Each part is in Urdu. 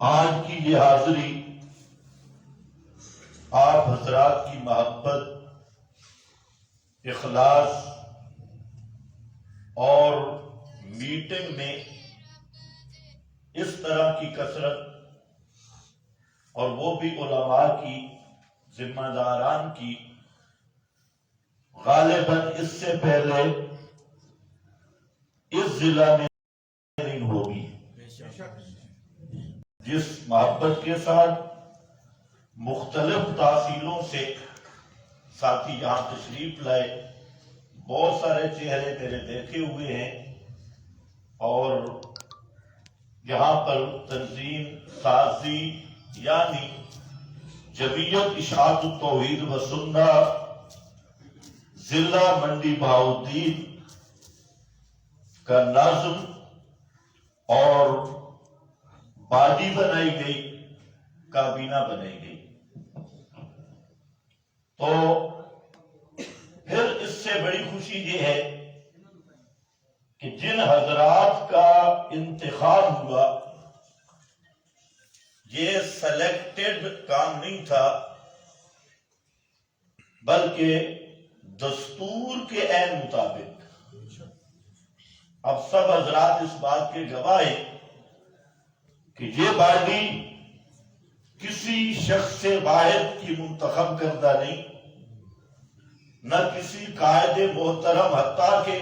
آج کی یہ حاضری آپ حضرات کی محبت، اخلاص اور میٹنگ میں اس طرح کی کثرت، اور وہ بھی علماء کی، ذمہ داران کی، غالباً اس سے پہلے اس ضلع میں نہیں ہوگی۔ جس محبت کے ساتھ مختلف تحصیلوں سے ساتھی یہاں تشریف لائے، بہت سارے چہرے میرے دیکھے ہوئے ہیں، اور یہاں پر تنظیم سازی یعنی جمعیت اشاعت التوحید و سنہ ضلع منڈی بہاؤالدین کا نظم اور باڈی بنائی گئی، کابینہ بنائی گئی۔ تو پھر اس سے بڑی خوشی یہ ہے کہ جن حضرات کا انتخاب ہوا، یہ سلیکٹڈ کام نہیں تھا، بلکہ دستور کے عین مطابق۔ اب سب حضرات اس بات کے گواہ ہیں کہ یہ باڈی کسی شخص واحد کی منتخب کردہ نہیں، نہ کسی قائد محترم، حتیٰ کہ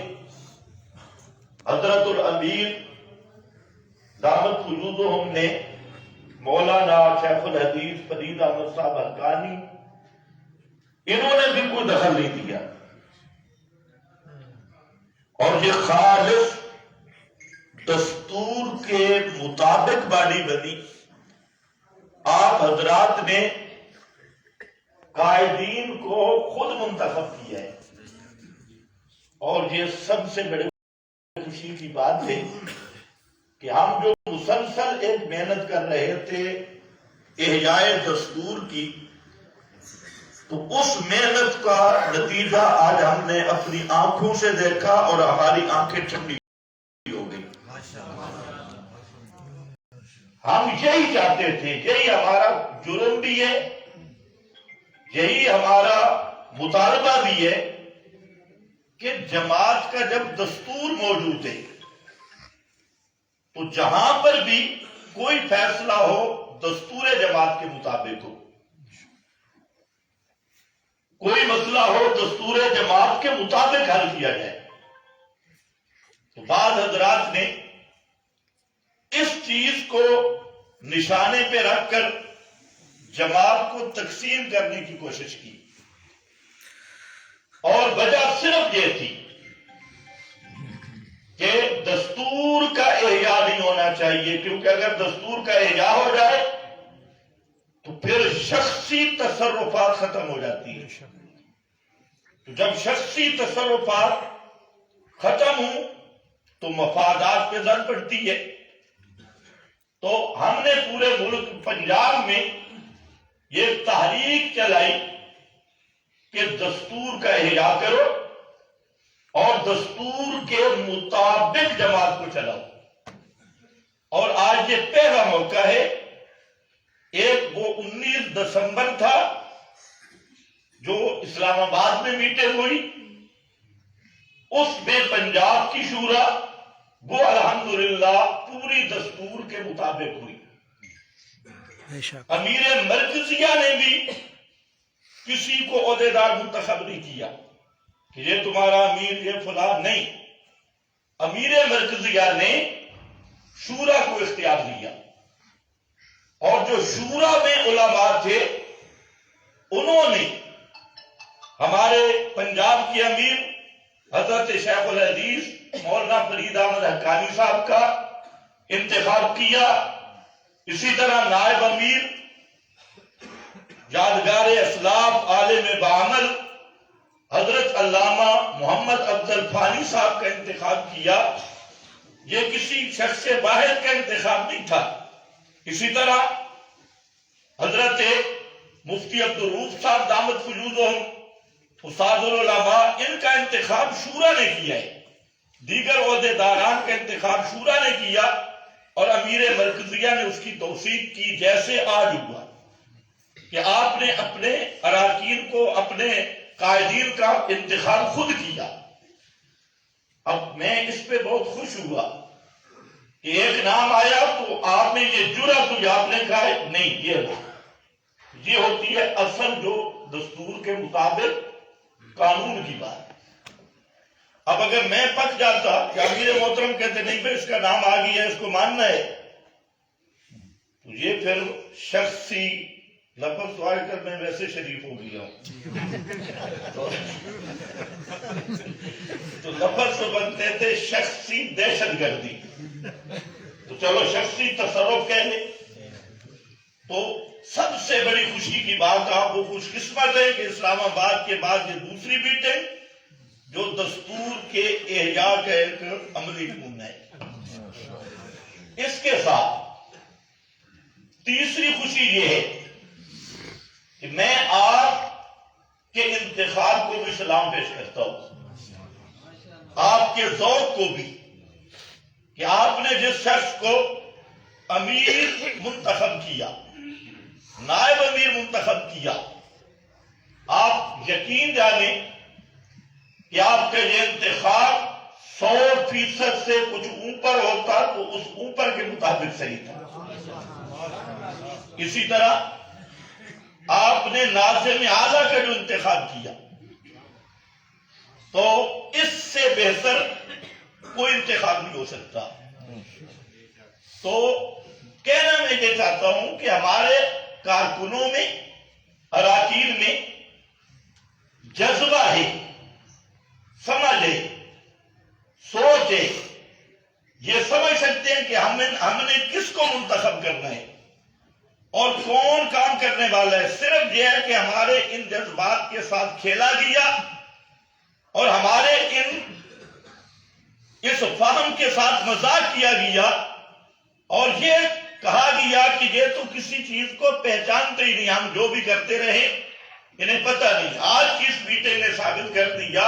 حضرت الامیر دامت فیوضہم نے مولانا شیخ الحدیث فرید احمد صاحب حقانی، انہوں نے بھی کوئی دخل نہیں دیا، اور یہ خالص دستور کے مطابق باڈی بنی۔ آپ حضرات نے قائدین کو خود منتخب کیا ہے، اور یہ سب سے بڑے خوشی کی بات ہے کہ ہم جو مسلسل ایک محنت کر رہے تھے احیاء دستور کی، تو اس محنت کا نتیجہ آج ہم نے اپنی آنکھوں سے دیکھا اور ہماری آنکھیں ٹھنڈی ہو گئی۔ ہم یہی چاہتے تھے، یہی ہمارا جرم بھی ہے، یہی ہمارا مطالبہ بھی ہے کہ جماعت کا جب دستور موجود ہے تو جہاں پر بھی کوئی فیصلہ ہو دستور جماعت کے مطابق ہو، کوئی مسئلہ ہو دستور جماعت کے مطابق حل کیا جائے۔ تو بعض حضرات نے اس چیز کو نشانے پہ رکھ کر جماعت کو تقسیم کرنے کی کوشش کی، اور وجہ صرف یہ تھی کہ دستور کا احیاء نہیں ہونا چاہیے، کیونکہ اگر دستور کا احیاء ہو جائے تو پھر شخصی تصرفات ختم ہو جاتی ہیں۔ تو جب شخصی تصرفات ختم ہوں تو مفادات پہ زد پڑتی ہے۔ تو ہم نے پورے ملک پنجاب میں یہ تحریک چلائی کہ دستور کا احیاء کرو اور دستور کے مطابق جماعت کو چلاؤ۔ اور آج یہ پہلا موقع ہے، ایک وہ 19 دسمبر تھا جو اسلام آباد میں میٹنگ ہوئی، اس میں پنجاب کی شورا وہ الحمدللہ پوری دستور کے مطابق ہوئی۔ امیر مرکزیہ نے بھی کسی کو عہدیدار منتخب نہیں کیا کہ یہ تمہارا امیر، یہ فلاں، نہیں، امیر مرکزیہ نے شورا کو اختیار دیا، اور جو شورا میں علماء تھے انہوں نے ہمارے پنجاب کے امیر حضرت شیخ الحدیث مولانا فرید احمد حقانی صاحب کا انتخاب کیا، اسی طرح نائب امیر یادگار اسلاف عالم بعمل حضرت علامہ محمد افضل فانی صاحب کا انتخاب کیا۔ یہ کسی شخص واحد کا انتخاب نہیں تھا۔ اسی طرح حضرت مفتی عبدالرؤوف صاحب دامت فیوضہم استاد العلماء، ان کا انتخاب شورا نے کیا ہے، دیگر عہدیداران کا انتخاب شورا نے کیا، اور امیر مرکزیہ نے اس کی توثیق کی، جیسے آج ہوا کہ آپ نے اپنے اراکین کو، اپنے قائدین کا انتخاب خود کیا۔ اب میں اس پہ بہت خوش ہوا کہ ایک نام آیا تو آپ نے یہ جرأت ہوئی، آپ نے کہا نہیں یہ ہوتی ہے اصل جو دستور کے مطابق قانون کی بات۔ اب اگر میں پک جاتا کہ امیر محترم کہتے نہیں پھر اس کا نام آ گیا ہے، اس کو ماننا ہے، تو یہ پھر شخصی لفظ سوال کر، میں ویسے شریف ہو گیا ہوں تو لفظ تو بنتے تھے شخصی دہشت گردی، تو چلو شخصی تصرف کہہ لیں۔ تو سب سے بڑی خوشی کی بات، آپ وہ خوش قسمت ہے کہ اسلام آباد کے بعد یہ دوسری میٹنگ جو دستور کے احیاء کا ایک عملی نمونہ ہے۔ اس کے ساتھ تیسری خوشی یہ ہے کہ میں آپ کے انتخاب کو بھی سلام پیش کرتا ہوں، آپ کے ذوق کو بھی، کہ آپ نے جس شخص کو امیر منتخب کیا، نائب امیر منتخب کیا، آپ یقین جانیں کہ آپ کا یہ انتخاب 100% سے کچھ اوپر ہوتا تو اس اوپر کے مطابق صحیح تھا۔ اسی طرح آپ نے ناظم اعلیٰ کا جو انتخاب کیا، تو اس سے بہتر کوئی انتخاب نہیں ہو سکتا۔ تو کہنا میں یہ چاہتا ہوں کہ ہمارے کارکنوں میں، اراکین میں جذبہ ہے، سمجھ ہے، سوچ ہے، یہ سمجھ سکتے ہیں کہ ہم نے کس کو منتخب کرنا ہے اور کون کام کرنے والا ہے۔ صرف یہ ہے کہ ہمارے ان جذبات کے ساتھ کھیلا گیا اور ہمارے اس فہم کے ساتھ مذاق کیا گیا اور یہ کہا گیا کہ یہ تو کسی چیز کو پہچانتے ہی نہیں، ہم جو بھی کرتے رہے انہیں پتہ نہیں۔ آج کی اس میٹنگ نے ثابت کر دیا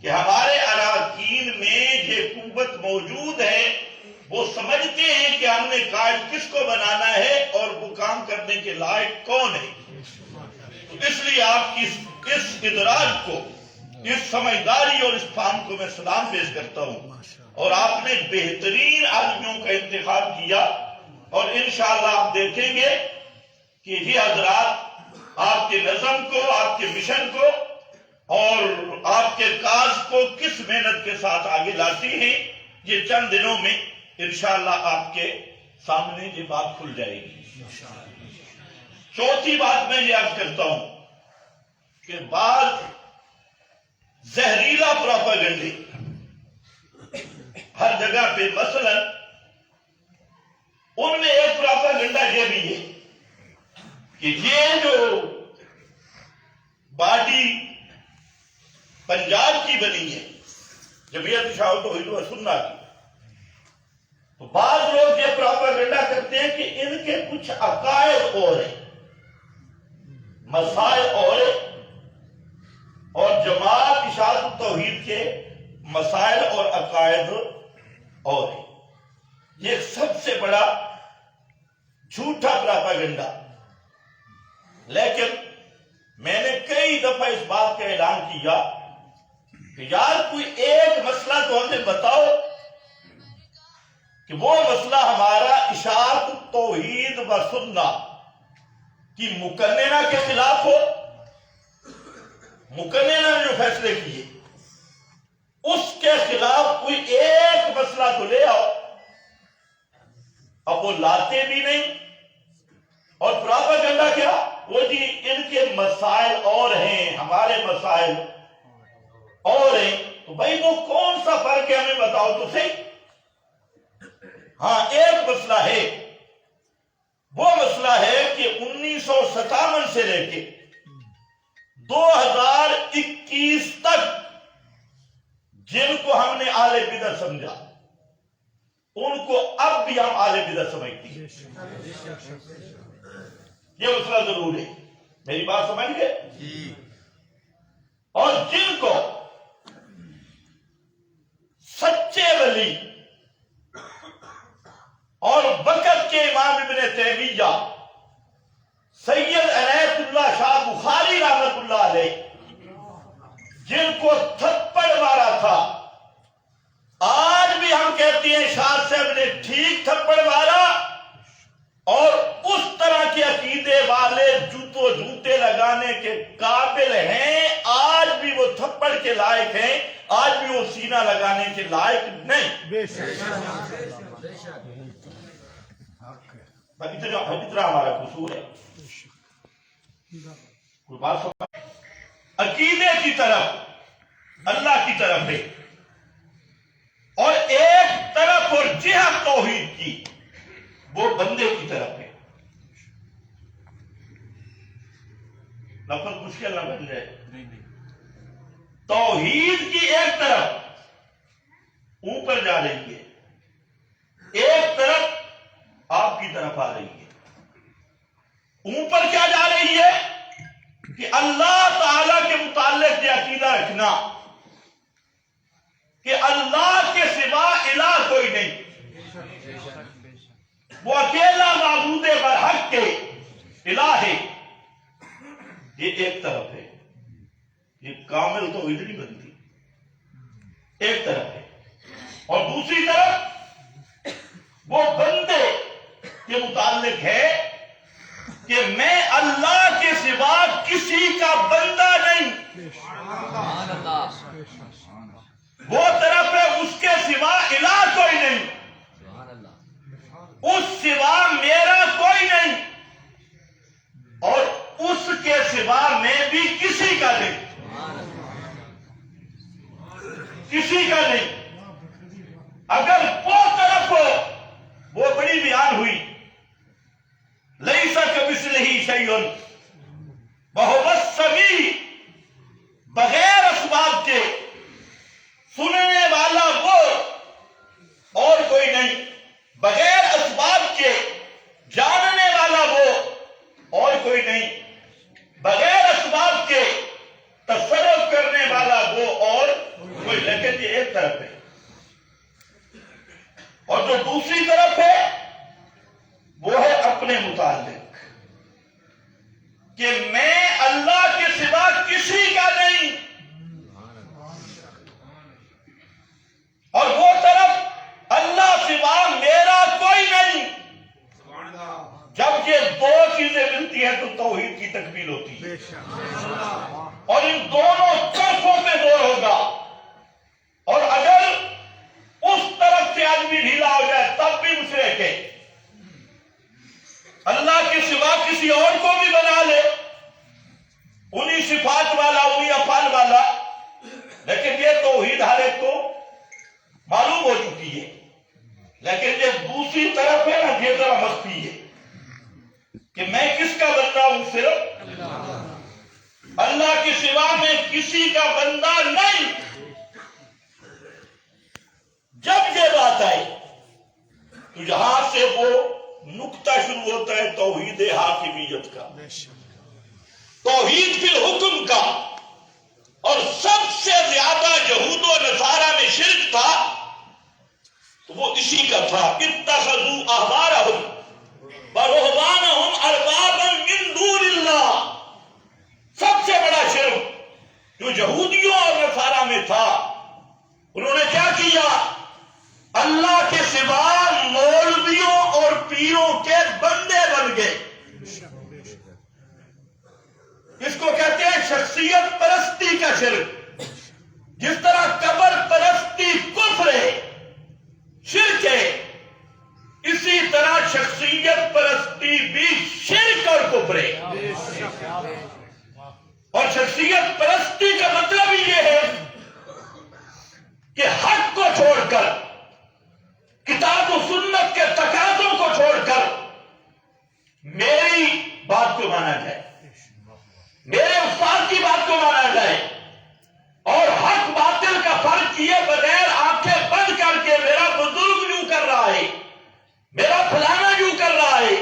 کہ ہمارے اراکین میں یہ قوت موجود ہے، وہ سمجھتے ہیں کہ ہم نے قائد کس کو بنانا ہے اور وہ کام کرنے کے لائق کون ہے۔ اس لیے آپ کی اس ادراک کو، اس سمجھداری اور اس فہم کو میں سلام پیش کرتا ہوں، اور آپ نے بہترین آدمیوں کا انتخاب کیا، اور انشاءاللہ آپ دیکھیں گے کہ یہ حضرات آپ کے نظم کو، آپ کے مشن کو اور آپ کے کاز کو کس محنت کے ساتھ آگے لاتی ہیں۔ یہ چند دنوں میں انشاءاللہ آپ کے سامنے یہ بات کھل جائے گی۔ چوتھی بات میں یہ عرض کرتا ہوں کہ بعض زہریلا پروپیگنڈے ہر جگہ پہ، مثلا ان میں ایک پروپیگنڈا یہ بھی ہے کہ یہ جو باڈی پنجاب کی بنی ہے، جمعیت اشاعت توحید و سنہ کی، تو بعض لوگ یہ پروپیگنڈا کرتے ہیں کہ ان کے کچھ عقائد اور ہیں، مسائل اور ہیں، اور جماعت اشاعت توحید کے مسائل اور عقائد اور ہیں۔ یہ سب سے بڑا جھوٹا پروپیگنڈا۔ لیکن میں نے کئی دفعہ اس بات کا اعلان کیا کہ یار کوئی ایک مسئلہ تو ہمیں بتاؤ کہ وہ مسئلہ ہمارا اشاعت توحید و سنہ کی مقننہ کے خلاف ہو، مقننہ نے جو فیصلے کیے اس کے خلاف کوئی ایک مسئلہ تو لے آؤ۔ اب وہ لاتے بھی نہیں، اور پروپیگنڈا کیا، وہ جی ان کے مسائل اور ہیں، ہمارے مسائل اور ہیں۔ تو بھائی وہ کون سا فرق ہے ہمیں بتاؤ تو صحیح۔ ہاں ایک مسئلہ ہے، وہ مسئلہ ہے کہ 1957 سے لے کے 2021 تک جن کو ہم نے اہل بدعت سمجھا، ان کو اب بھی ہم اہل بدعت سمجھتے ہیں۔ یہ مسئلہ ضرور ہے، میری بات سمجھ گئے؟ اور جن کو سچے ولی اور وقت کے امام ابن تیمیہ سید عنایت اللہ شاہ بخاری رحمت اللہ علیہ جن کو تھپڑ مارا تھا، آج بھی ہم کہتے ہیں شاہ صاحب نے ٹھیک تھپڑ مارا، اور اس طرح کے عقیدے والے جوتے لگانے کے قابل ہیں، آج بھی وہ تھپڑ کے لائق ہیں، آج بھی وہ سینہ لگانے کے لائق نہیں۔ اتنا ہمارا قصور ہے، کوئی بات سمجھ؟ عقیدے کی طرف اللہ کی طرف ہے، اور ایک طرف اور جہت توحید کی وہ بندے کی طرف ہے۔ لفظ مشکل نہ بن جائے۔ توحید کی ایک طرف اوپر جا رہی ہے، ایک طرف آپ کی طرف آ رہی ہے۔ اوپر کیا جا رہی ہے کہ اللہ تعالی کے متعلق یہ عقیدہ رکھنا کہ اللہ کے سوا الہ کوئی نہیں، وہ اکیلا معبود برحق کے الہ ہے، یہ ایک طرف ہے۔ یہ کامل توحید نہیں بنتی، ایک طرف ہے۔ اور دوسری طرف وہ بندے کے متعلق ہے کہ میں اللہ کے سوا کسی کا بندہ نہیں، وہ طرف ہے اس کے سوا الہ کوئی نہیں، اس سوا میرا کوئی نہیں، اور اس کے سوا میں بھی کسی کا نہیں، کسی کا نہیں۔ اگر وہ طرف ہو، وہ بڑی بیان ہوئی، لیس کمثلہ شیء وہو السمیع، بغیر اسباب کے سننے والا وہ اور کوئی نہیں، بغیر اسباب کے جاننے والا وہ اور کوئی نہیں، بغیر اسباب کے تصرف کرنے والا وہ اور کوئی۔ لیکن یہ ایک طرف ہے، اور جو دوسری طرف ہے وہ ہے اپنے متعلق کہ میں اللہ کے سوا کسی کا نہیں، اور وہ طرف اللہ سوا میرا کوئی نہیں۔ جب یہ دو چیزیں ملتی ہیں تو توحید کی تکمیل ہوتی ہے، اور ان دونوں طرفوں پہ زور ہوگا۔ اور اگر اس طرف سے آدمی ڈھیلا ہو جائے تب بھی مشرک ہے، اللہ کے سوا کسی اور کو بھی بنا لے، انہی صفات والا، انہی افعال والا، لیکن یہ توحید ہر ایک کو معلوم ہو چکی ہے۔ لیکن یہ دوسری طرف ہے نا، یہ ذرا مخفی ہے کہ میں کس کا بندہ ہوں، صرف اللہ کے سوا میں کسی کا بندہ نہیں۔ جب یہ بات آئی تو یہاں سے وہ نقطہ شروع ہوتا ہے توحید حاکمیت کا، توحید فی الحکم کا۔ اور سب سے زیادہ یہود و نصارہ میں شرک تھا تو وہ اسی کا تھا، اتخذوا احبارہم ورہبانہم اربابا من دون اللہ۔ سب سے بڑا شرک جو یہودیوں اور نصارہ میں تھا، انہوں نے کیا کیا؟ اللہ کے سوا مولویوں اور پیروں کے بندے بن گئے۔ اس کو کہتے ہیں شخصیت پرستی کا شرک۔ جس طرح قبر پرستی کفر ہے، شرک ہے، اسی طرح شخصیت پرستی بھی شرک اور کفر ہے۔ اور شخصیت پرستی کا مطلب یہ ہے کہ حق کو چھوڑ کر، کتاب و سنت کے تقاضوں کو چھوڑ کر میری بات کو مانا جائے، میرے استاد کی بات کو مانا جائے، اور حق باطل کا فرق کیے بغیر آنکھیں بند کر کے میرا بزرگ یوں کر رہا ہے، میرا فلانا یوں کر رہا ہے،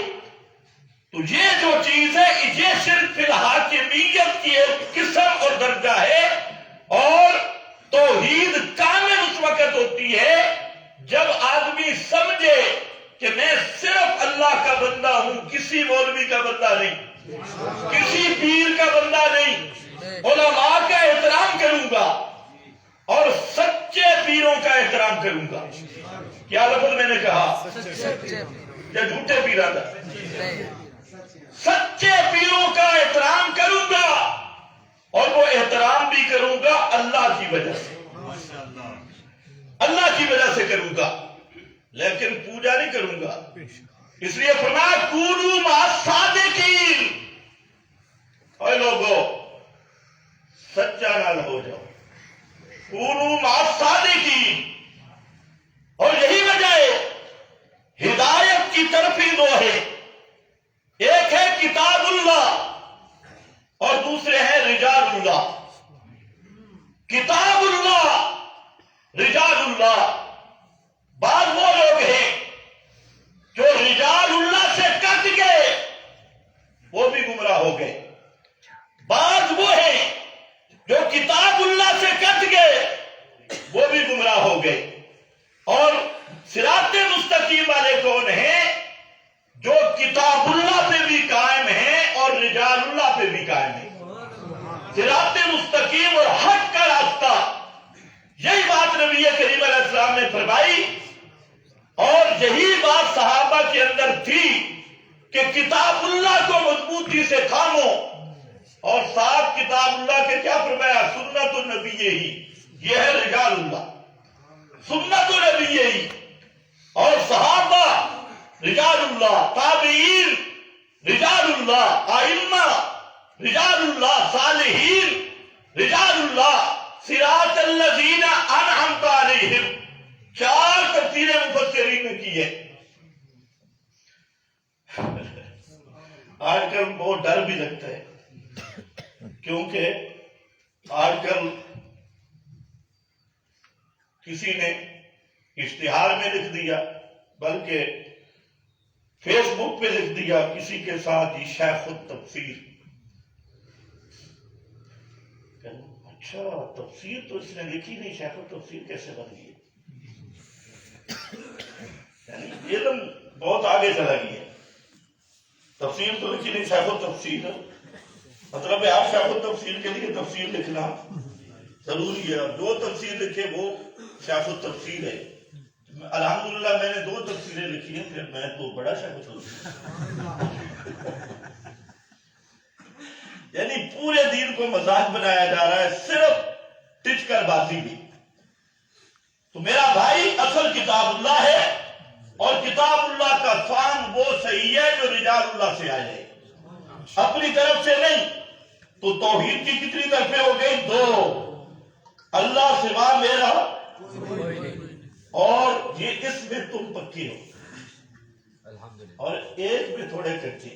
تو یہ جو چیز ہے یہ شرک فی الحاکمیت کی ایک قسم اور درجہ ہے۔ اور توحید کامل اس وقت ہوتی ہے جب آدمی سمجھے کہ میں بندہ ہوں، کسی مولوی کا بندہ نہیں، کسی پیر کا بندہ نہیں، علماء کا احترام کروں گا اور سچے پیروں کا احترام کروں گا۔ کیا لفظ میں نے کہا؟ یا جھوٹے پیروں کا؟ سچے پیروں کا احترام کروں گا، اور وہ احترام بھی کروں گا اللہ کی وجہ سے، اللہ کی وجہ سے کروں گا، لیکن پوجا نہیں کروں گا۔ اس لیے فرمایا کونوا مع الصادقین، اے لوگو سچا نال ہو جاؤ، کونوا مع الصادقین۔ اور یہی وجہ ہے ہدایت کی طرف ہی دو ہے، ایک ہے کتاب اللہ اور دوسرے ہیں رجال اللہ۔ کتاب اللہ، رجال اللہ، بعض وہ لوگ ہیں جو رجال اللہ سے کٹ گئے، وہ بھی گمراہ ہو گئے، بعض وہ ہیں جو کتاب اللہ سے کٹ گئے، وہ بھی گمراہ ہو گئے۔ اور صراط مستقیم والے کون ہیں؟ جو کتاب اللہ پہ بھی قائم ہیں اور رجال اللہ پہ بھی قائم ہیں۔ صراط مستقیم اور حق کا راستہ، یہی بات نبی کریم علیہ السلام نے فرمائی، اور یہی بات صحابہ کے اندر تھی کہ کتاب اللہ کو مضبوطی سے تھامو، اور ساتھ کتاب اللہ کے کیا فرمایا؟ سنت النبی ہی، یہ ہے رجال اللہ، سنت النبی ہی، اور صحابہ رجال اللہ، تابعین رجال اللہ، ائمہ رجال اللہ، صالحین رجال اللہ، صراط الذین انعمت علیہم۔ 4 تفسیریں مفسرین نے کی ہے۔ آج کل بہت ڈر بھی لگتا ہے، کیونکہ آج کل کسی نے اشتہار میں لکھ دیا، بلکہ فیس بک پہ لکھ دیا کسی کے ساتھ ہی شیخ التفسیر۔ اچھا تفسیر تو اس نے لکھی نہیں، شیخ التفسیر کیسے بن گئی؟ یعنی علم بہت آگے چلا گیا، تفسیر تو لکھی نہیں، شیخ التفسیر مطلب ہے آپ شیخ التفسیر کے لیے تفسیر لکھنا ضروری ہے، اور جو تفسیر لکھے وہ شیخ التفسیر ہے۔ الحمدللہ میں نے 2 تفسیریں لکھی ہیں، پھر میں تو بڑا شیخ التفسیر۔ یعنی پورے دین کو مذاق بنایا جا رہا ہے، صرف ٹچ کر بازی بھی۔ تو میرا بھائی اصل کتاب اللہ ہے، اور کتاب اللہ کا فہم وہ صحیح ہے جو رجال اللہ سے آئے ہیں، اپنی طرف سے نہیں۔ تو توحید کی کتنی طرفیں ہو گئی؟ 2، اللہ سوا میرا، اور یہ اس میں تم پکی ہو، اور ایک میں تھوڑے کچے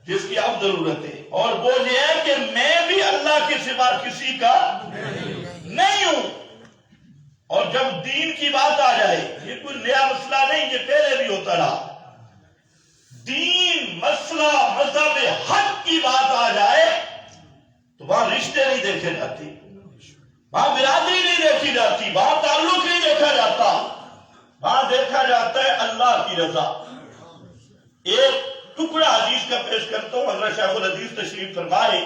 جس کی اب ضرورت ہے، اور وہ یہ ہے کہ میں بھی اللہ کے سوا کسی کا نہیں ہوں۔ اور جب دین کی بات آ جائے، یہ کوئی نیا مسئلہ نہیں، یہ پہلے بھی ہوتا رہا، دین مسئلہ مذہب حق کی بات آ جائے تو وہاں رشتے نہیں دیکھے جاتے، وہاں برادری نہیں دیکھی جاتی، وہاں تعلق نہیں دیکھا جاتا، وہاں دیکھا جاتا ہے اللہ کی رضا۔ ایک ٹکڑا حدیث کا پیش کرتا ہوں، حضرت شیخ الحدیث تشریف فرمائے،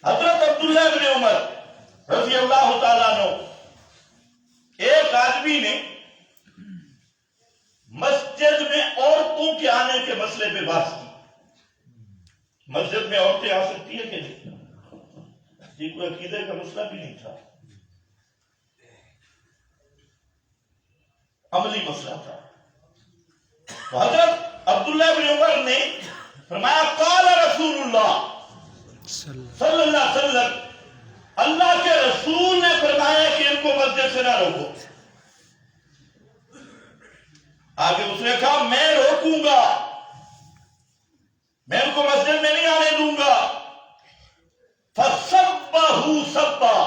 حضرت عبداللہ بن عمر رضی اللہ تعالیٰ عنہ، ایک آدمی نے مسجد میں عورتوں کے آنے کے مسئلے پہ بات کی۔ مسجد میں عورتیں آ سکتی ہیں کہ نہیں؟ یہ کوئی عقیدے کا مسئلہ بھی نہیں تھا، عملی مسئلہ تھا۔ حضرت عبداللہ بن عمر نے فرمایا قال رسول اللہ صلی اللہ علیہ وسلم، اللہ کے رسول نے فرمایا کہ ان کو مسجد سے نہ روکو۔ آگے اس نے کہا میں روکوں گا، میں ان کو مسجد میں نہیں آنے دوں گا۔ فَصَبَّهُ صَبًّا،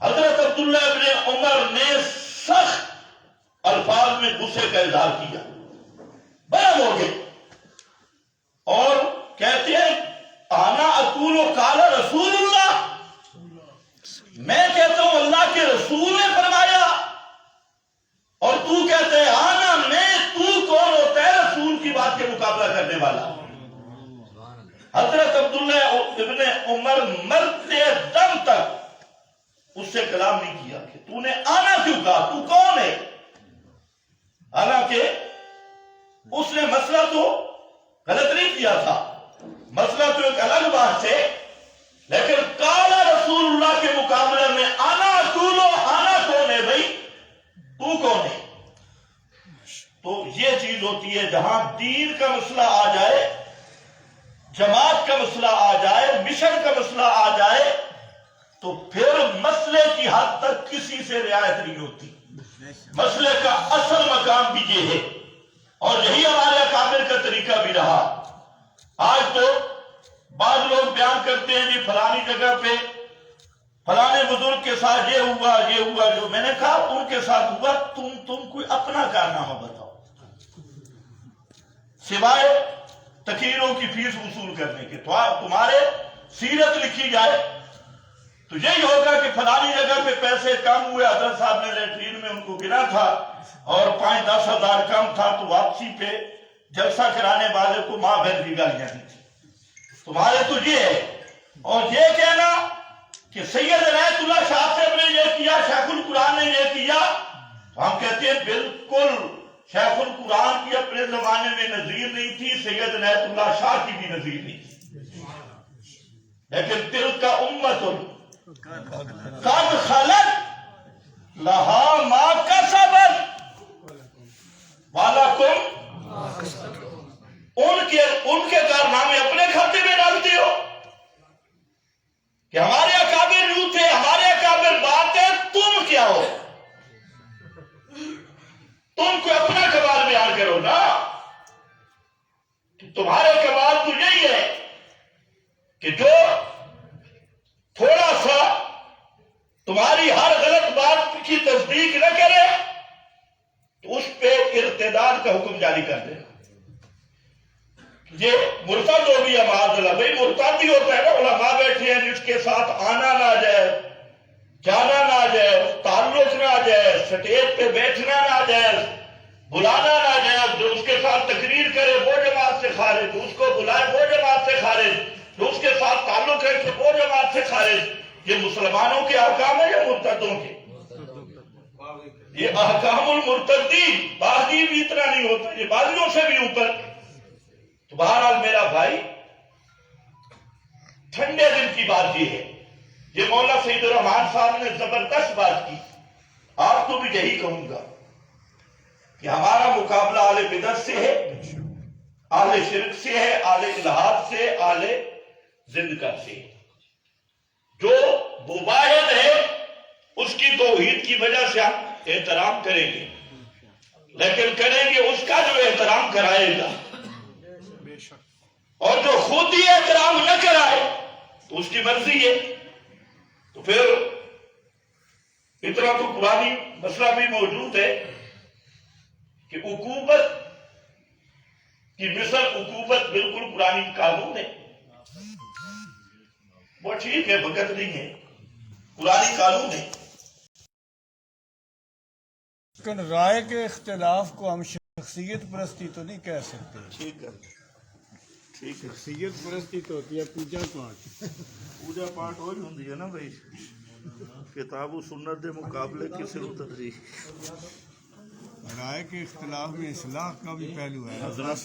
حضرت عبداللہ بن عمر نے سخت الفاظ میں غصے کا اظہار کیا، برہم ہو گئے، اور کہتے ہیں انا اقول قال رسول اللہ، میں کہتا ہوں اللہ کے رسول نے فرمایا، اور تو کہتے ہیں آنا میں، تو کون ہوتا ہے رسول کی بات کے مقابلہ کرنے والا؟ حضرت عبداللہ ابن عمر مرتے دم تک اس سے کلام نہیں کیا کہ تو نے آنا کیوں کہا، تو کون ہے؟ حالانکہ اس نے مسئلہ تو غلط نہیں کیا تھا، مسئلہ تو ایک الگ بات ہے، لیکن کالا رسول اللہ کے مقابلے میں آنا اقولو، آنا کون ہے بھائی، تو کون ہے؟ تو یہ چیز ہوتی ہے جہاں دین کا مسئلہ آ جائے، جماعت کا مسئلہ آ جائے، مشن کا مسئلہ آ جائے، تو پھر مسئلے کی حد تک کسی سے رعایت نہیں ہوتی۔ مسئلے کا اصل مقام بھی یہ ہے، اور یہی ہمارے اکابر کا طریقہ بھی رہا۔ آج تو بعض لوگ بیان کرتے ہیں جی فلانی جگہ پہ فلانے بزرگ کے ساتھ یہ ہوا یہ ہوا، جو میں نے کہا ان کے ساتھ ہوا، تم کوئی اپنا کارنامہ بتاؤ سوائے تقریروں کی فیس وصول کرنے کے۔ تو تمہارے سیرت لکھی جائے تو یہی ہوگا کہ فلانی جگہ پہ پیسے کم ہوئے، حضرت صاحب نے لیٹرین میں ان کو گنا تھا اور 5-10 ہزار کم تھا، تو واپسی پہ جلسہ کرانے والے کو ماں بہن کی گالیاں دی تھی۔ تمہارے تو یہ ہے، اور یہ کہنا کہ سید عنایت اللہ شاہ صاحب نے یہ کیا، شیخ القرآن نے یہ کیا، تو ہم کہتے ہیں بالکل شیخ القرآن کی اپنے زمانے میں نظیر نہیں تھی، سید عنایت اللہ شاہ کی بھی نظیر نہیں تھی، لیکن تلک امت قد خلت لہا ما کسبت ولکم، ان کے کارنامے اپنے کھاتے میں ڈالتے ہو کہ ہمارے اکابر یوں تھے، ہمارے اکابر بات ہے، تم کیا ہو؟ تم کو اپنا کمال بیان کرو نا، کہ تمہارے کمال تو یہی ہے کہ جو تھوڑا سا تمہاری ہر غلط بات کی تصدیق نہ کرے تو اس پہ ارتداد کا حکم جاری کر دے۔ یہ مرتد ہو گیا معاذ اللہ، بھائی مرتد ہی ہوتا ہے نا، علماء بیٹھے ہیں جس کے ساتھ آنا نہ جائے، جانا نہ جائے، تعلق نہ جائے، سٹیج پہ بیٹھنا نہ جائے، بلانا نہ جائے، جو اس کے ساتھ تقریر کرے وہ جماعت سے خارج، جو اس کو بلائے وہ جماعت سے خارج، جو اس کے ساتھ تعلق رکھے وہ جماعت سے خارج۔ یہ مسلمانوں کے احکام ہیں یا مرتدوں کے؟ یہ احکام المرتدین، باغی بھی اتنا نہیں ہوتا، یہ باغیوں سے بھی اوپر۔ تو بہرحال میرا بھائی، ٹھنڈے دن کی بات یہ ہے، یہ مولانا سعید الرحمان صاحب نے زبردست بات کی، آپ کو بھی یہی کہوں گا کہ ہمارا مقابلہ اہل بدعت سے ہے، اہل شرک سے ہے، اہل الحاد سے، اہل زندگی سے۔ جو مباحث ہے اس کی توحید کی وجہ سے ہم احترام کریں گے، لیکن کریں گے اس کا جو احترام کرائے گا، اور جو خود ہی احترام نہ کرائے تو اس کی مرضی ہے۔ تو پھر اتنا تو پرانی مسئلہ بھی موجود ہے کہ عقوبت کی مثل عقوبت بالکل پرانی قانون ہے، وہ ٹھیک ہے، بھگت نہیں ہے، پرانی قانون ہے۔ لیکن رائے کے اختلاف کو ہم شخصیت پرستی تو نہیں کہہ سکتے۔ ٹھیک ہے، ٹھیک ہے، شخصیت پرستی تو ہوتی ہے پوجا پاٹ۔ پوجا پاٹ وہی ہوندی ہے نا بھائی، کتاب و سنت دے مقابلے کسی کو ترجیح۔ رائے کے اختلاف میں اصلاح کا بھی پہلو ہے۔ حضرت